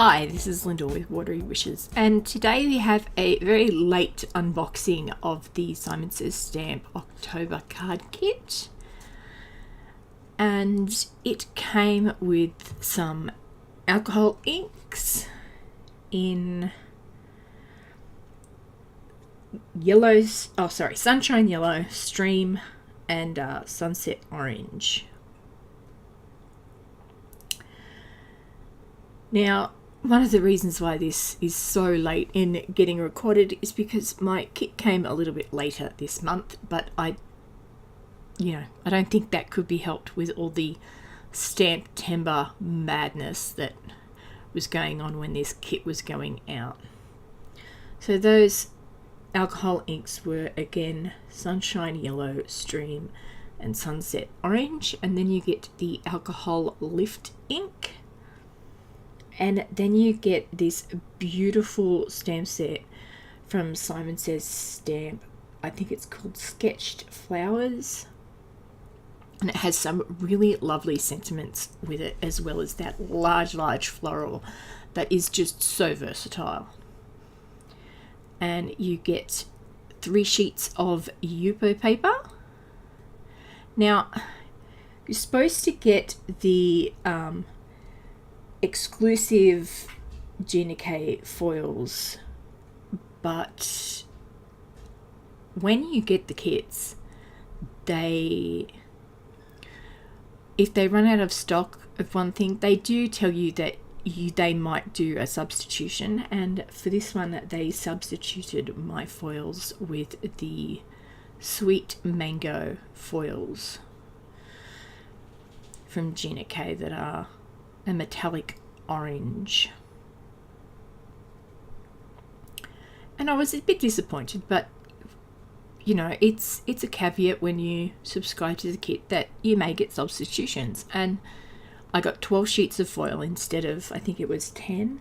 Hi, this is Linda with Watery Wishes, and today we have a very late unboxing of the Simon Says Stamp October card kit. And it came with some alcohol inks in Sunshine Yellow, Stream, and Sunset Orange. Now, one of the reasons why this is so late in getting recorded is because my kit came a little bit later this month, but I don't think that could be helped with all the Stamp-tember madness that was going on when this kit was going out. So those alcohol inks were again Sunshine Yellow, Stream, and Sunset Orange, and then you get the alcohol lift ink. And then you get this beautiful stamp set from Simon Says Stamp. I think it's called Sketched Flowers. And it has some really lovely sentiments with it, as well as that large floral that is just so versatile. And you get 3 sheets of Yupo paper. Now, you're supposed to get the exclusive Gina K foils, but when you get the kits, if they run out of stock of one thing, they do tell you that they might do a substitution, and for this one they substituted my foils with the Sweet Mango foils from Gina K that are a metallic orange. And I was a bit disappointed, but it's a caveat when you subscribe to the kit that you may get substitutions, and I got 12 sheets of foil instead of, I think it was 10.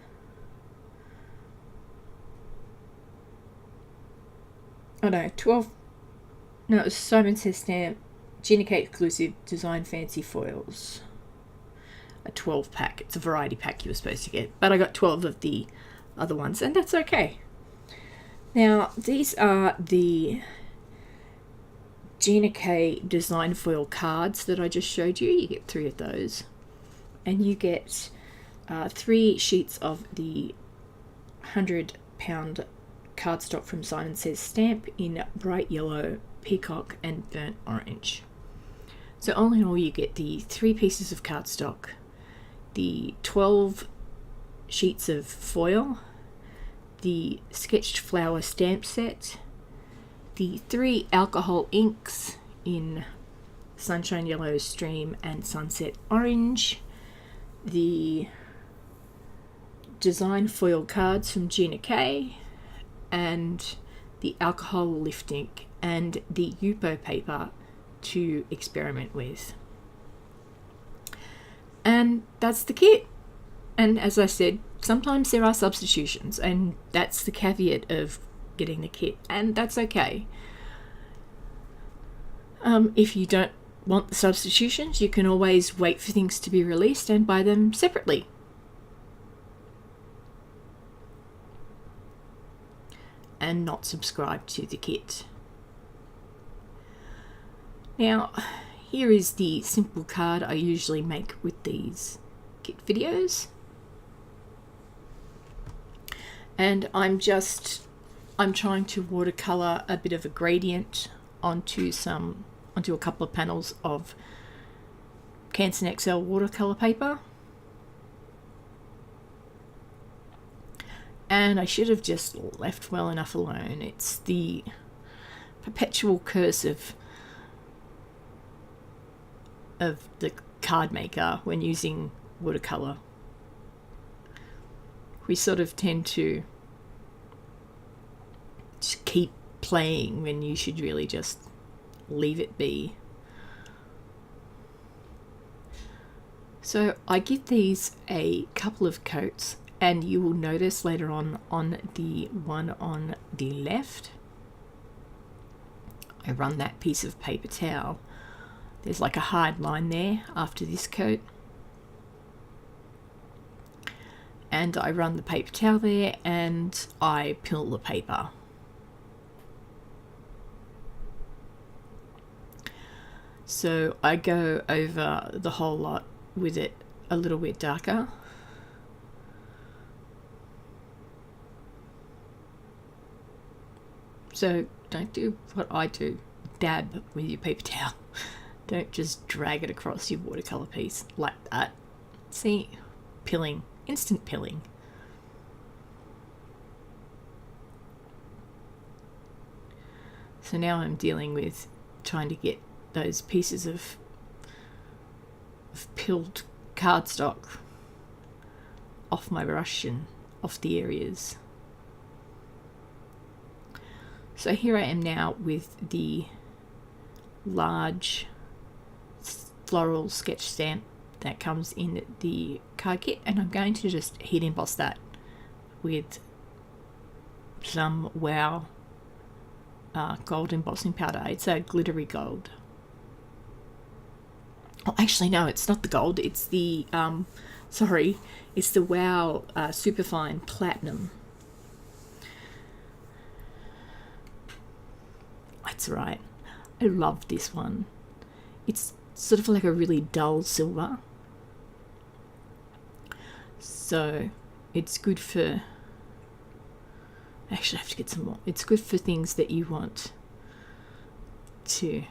Oh no, 12. No, it was Simon Says Stamp Gina K exclusive Design Fancy foils. A 12 pack. It's a variety pack you were supposed to get, but I got 12 of the other ones, and that's okay. Now, these are the Gina K design foil cards that I just showed you. You get 3 of those, and you get 3 sheets of the 100-pound cardstock from Simon Says Stamp in bright yellow, peacock, and burnt orange. So all in all, you get the 3 pieces of cardstock, the 12 sheets of foil, the Sketched Flower stamp set, the 3 alcohol inks in Sunshine Yellow, Stream, and Sunset Orange, the design foil cards from Gina K, and the alcohol lift ink and the Yupo paper to experiment with. And that's the kit. And as I said, sometimes there are substitutions, and that's the caveat of getting the kit, and that's okay. If you don't want the substitutions, you can always wait for things to be released and buy them separately. And not subscribe to the kit. Now, here is the simple card I usually make with these kit videos. And I'm trying to watercolor a bit of a gradient onto a couple of panels of Canson XL watercolor paper. And I should have just left well enough alone. It's the perpetual curse of the card maker when using watercolor. We sort of tend to just keep playing when you should really just leave it be. So I give these a couple of coats, and you will notice later on the one on the left, I run that piece of paper towel. There's like a hard line there after this coat. and I run the paper towel there and I peel the paper. So I go over the whole lot with it a little bit darker. So don't do what I do, dab with your paper towel. Don't just drag it across your watercolour piece like that. See, pilling, instant pilling. So now I'm dealing with trying to get those pieces of peeled cardstock off my brush and off the areas. So here I am now with the large floral sketch stamp that comes in the card kit, and I'm going to just heat emboss that with some Wow gold embossing powder. It's a glittery gold. Oh, actually no, it's not the gold, it's the it's the Wow Superfine Platinum. That's right, I love this one. It's sort of like a really dull silver, so it's good for, actually I have to get some more. It's good for things that you want to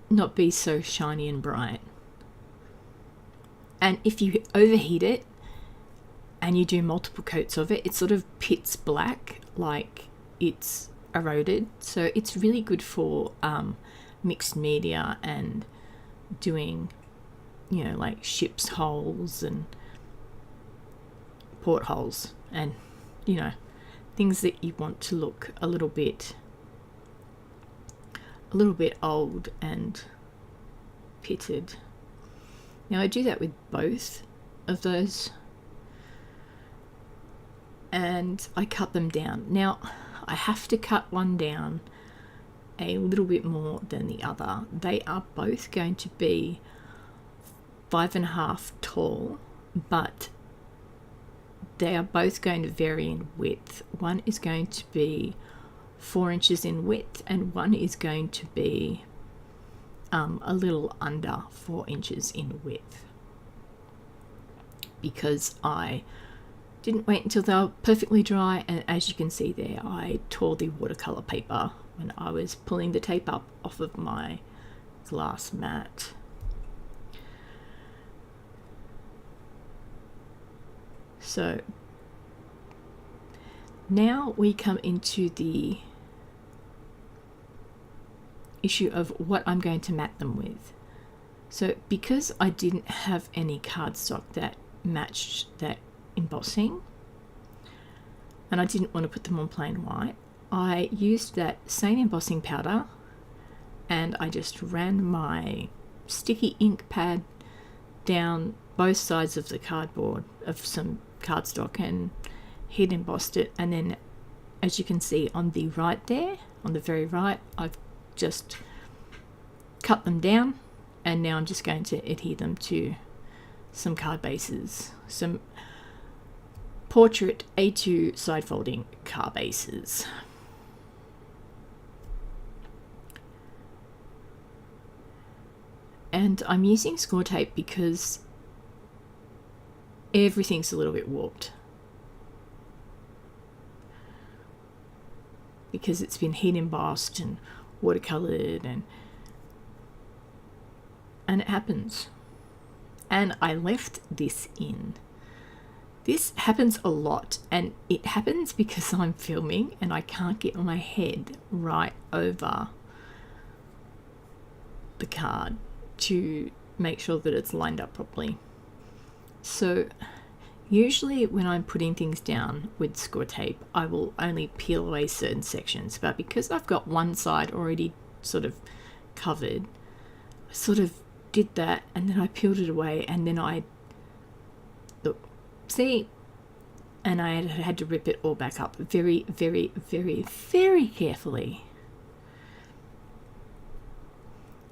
not be so shiny and bright. And if you overheat it and you do multiple coats of it, it sort of pits black, like it's eroded. So it's really good for mixed media and doing, you know, like ships holes and portholes, and you know, things that you want to look a little bit old and pitted. Now I do that with both of those, and I cut them down. Now I have to cut one down a little bit more than the other. They are both going to be 5.5 tall, but they are both going to vary in width. One is going to be 4 inches in width, and one is going to be a little under 4 inches in width, because I didn't wait until they were perfectly dry, and as you can see there, I tore the watercolor paper when I was pulling the tape up off of my glass mat. So now we come into the issue of what I'm going to mat them with. So because I didn't have any cardstock that matched that embossing, and I didn't want to put them on plain white, I used that same embossing powder and I just ran my sticky ink pad down both sides of the cardboard of some cardstock and heat embossed it. And then, as you can see on the right there, on the very right, I've just cut them down, and now I'm just going to adhere them to some card bases, some portrait A2 side folding card bases. And I'm using score tape because everything's a little bit warped, because it's been heat embossed and watercolored, and it happens. And I left this in. This happens a lot, and it happens because I'm filming and I can't get my head right over the card to make sure that it's lined up properly. So usually when I'm putting things down with score tape, I will only peel away certain sections, but because I've got one side already sort of covered, I sort of did that, and then I peeled it away, and then I and I had to rip it all back up very, very, very, very carefully.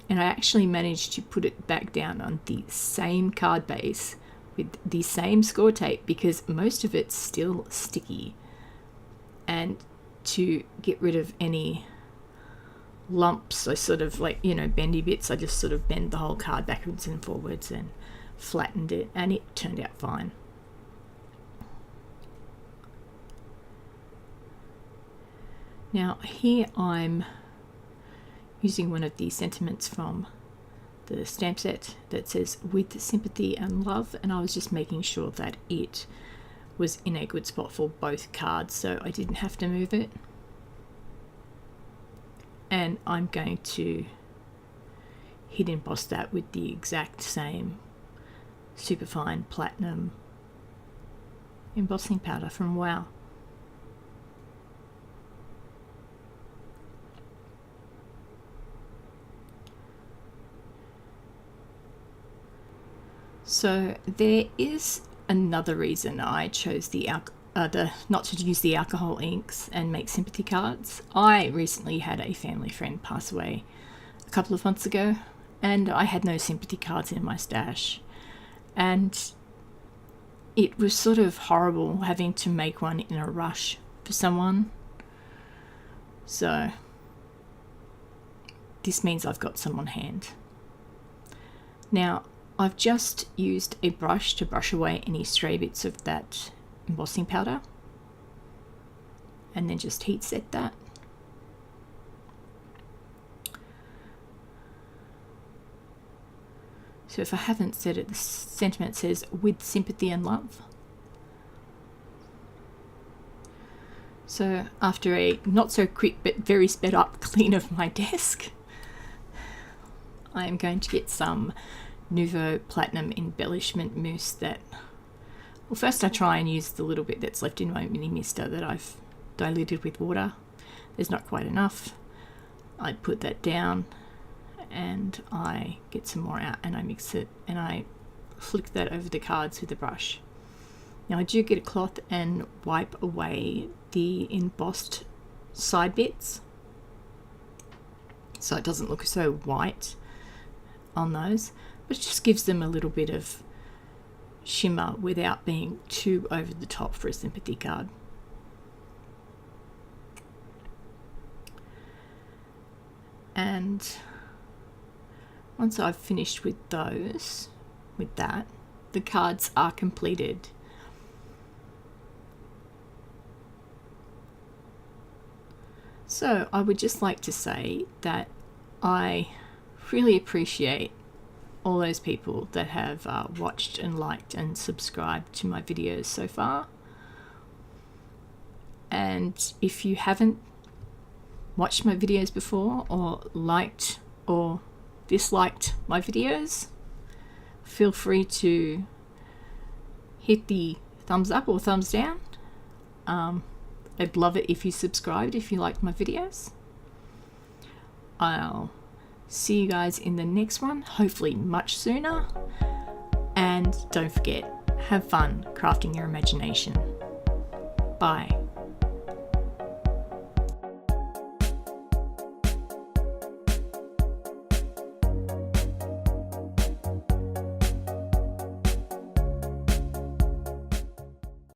And I actually managed to put it back down on the same card base with the same score tape, because most of it's still sticky. And to get rid of any lumps, I sort of bendy bits, I just sort of bent the whole card backwards and forwards and flattened it, and it turned out fine. Now here I'm using one of the sentiments from the stamp set that says "with sympathy and love," and I was just making sure that it was in a good spot for both cards, so I didn't have to move it. And I'm going to hit emboss that with the exact same superfine platinum embossing powder from Wow. So there is another reason I chose not to use the alcohol inks and make sympathy cards. I recently had a family friend pass away a couple of months ago, and I had no sympathy cards in my stash. And it was sort of horrible having to make one in a rush for someone. So this means I've got some on hand. Now, I've just used a brush to brush away any stray bits of that embossing powder, and then just heat set that. So if I haven't said it, the sentiment says "with sympathy and love." So after a not so quick but very sped up clean of my desk, I am going to get some Nouveau Platinum Embellishment Mousse that, well, first I try and use the little bit that's left in my mini mister that I've diluted with water. There's not quite enough. I put that down and I get some more out and I mix it and I flick that over the cards with a brush. Now I do get a cloth and wipe away the embossed side bits so it doesn't look so white on those, but it just gives them a little bit of shimmer without being too over the top for a sympathy card. And once I've finished with that, the cards are completed. So I would just like to say that I really appreciate all those people that have watched and liked and subscribed to my videos so far. And if you haven't watched my videos before, or liked or disliked my videos, feel free to hit the thumbs up or thumbs down. I'd love it if you subscribed if you liked my videos. I'll see you guys in the next one, hopefully much sooner. And don't forget, have fun crafting your imagination. Bye.